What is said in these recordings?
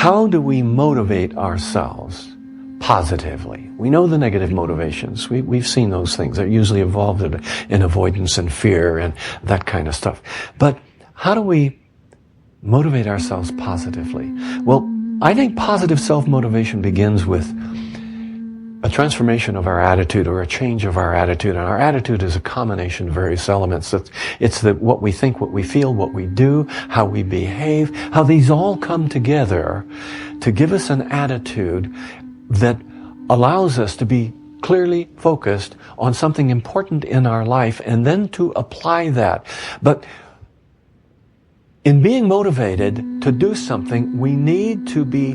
How do we motivate ourselves positively? We know the negative motivations. We've seen those things. They're usually involved in avoidance and fear and that kind of stuff. But how do we motivate ourselves positively? Well, I think positive self-motivation begins with a transformation of our attitude, or a change of our attitude. And our attitude is a combination of various elements. It's what we think, what we feel, what we do, how we behave, how these all come together to give us an attitude that allows us to be clearly focused on something important in our life, and then to apply that. But in being motivated to do something, we need to be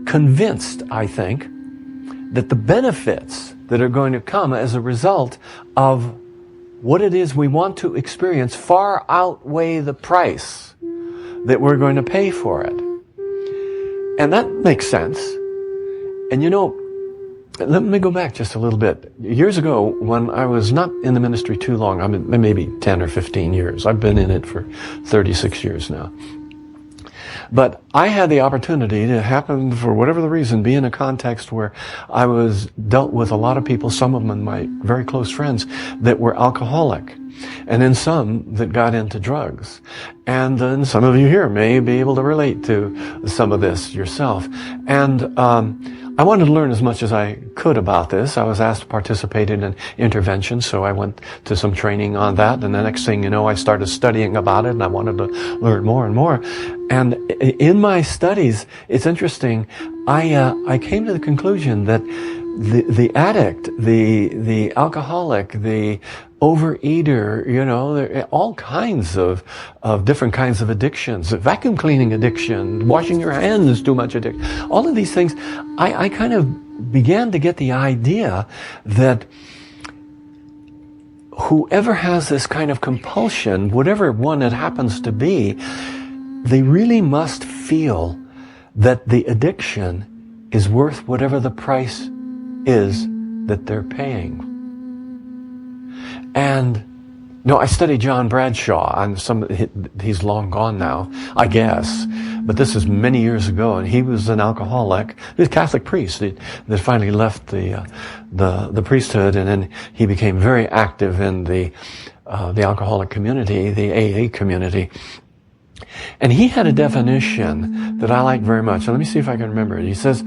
convinced, I think, that the benefits that are going to come as a result of what it is we want to experience far outweigh the price that we're going to pay for it. And that makes sense. And you know, let me go back just a little bit. Years ago, when I was not in the ministry too long, I mean, maybe 10 or 15 years. I've been in it for 36 years now. But I had the opportunity to happen, for whatever the reason, be in a context where I was dealt with a lot of people, some of them my very close friends, that were alcoholic. And then some that got into drugs. And then some of you here may be able to relate to some of this yourself. And I wanted to learn as much as I could about this. I was asked to participate in an intervention, so I went to some training on that. And the next thing you know, I started studying about it, and I wanted to learn more and more. And in my studies, it's interesting, I came to the conclusion that the addict, the alcoholic, the overeater, you know, there are all kinds of different kinds of addictions, vacuum cleaning addiction, washing your hands too much addiction, all of these things. I kind of began to get the idea that whoever has this kind of compulsion, whatever one it happens to be, they really must feel that the addiction is worth whatever the price is that they're paying. And no, I studied John Bradshaw, and he's long gone now, I guess, but this is many years ago, and he was an alcoholic. He was a Catholic priest that finally left the priesthood, and then he became very active in the alcoholic community, the AA community. And he had a definition that I like very much. So let me see if I can remember it. He says,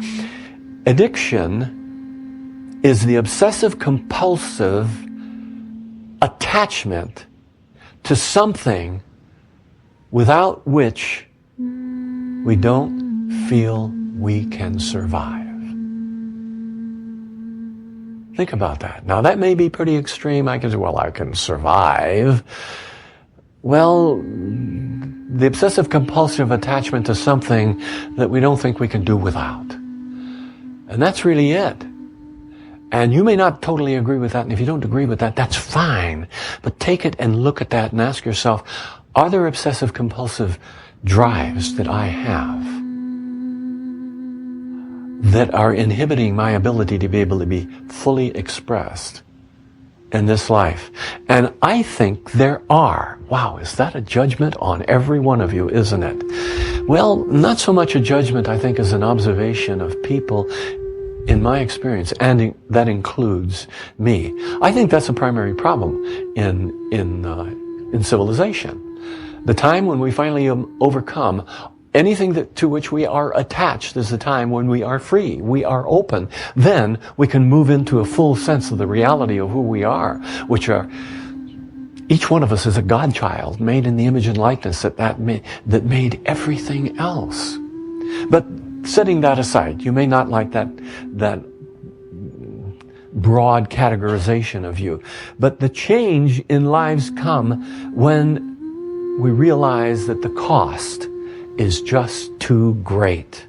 addiction is the obsessive compulsive attachment to something without which we don't feel we can survive. Think about that. Now that may be pretty extreme. I can say, well, I can survive. Well, the obsessive compulsive attachment to something that we don't think we can do without. And that's really it. And you may not totally agree with that, and if you don't agree with that, that's fine. But take it and look at that and ask yourself, are there obsessive compulsive drives that I have that are inhibiting my ability to be able to be fully expressed in this life? And I think there are. Wow, is that a judgment on every one of you, isn't it? Well, not so much a judgment, I think, as an observation of people in my experience, and that includes me. I think that's a primary problem in civilization. The time when we finally overcome anything to which we are attached is the time when we are free, we are open. Then we can move into a full sense of the reality of who we are, which are, each one of us is a God-child made in the image and likeness that made everything else. But setting that aside, you may not like that broad categorization of you, but the change in lives come when we realize that the cost is just too great.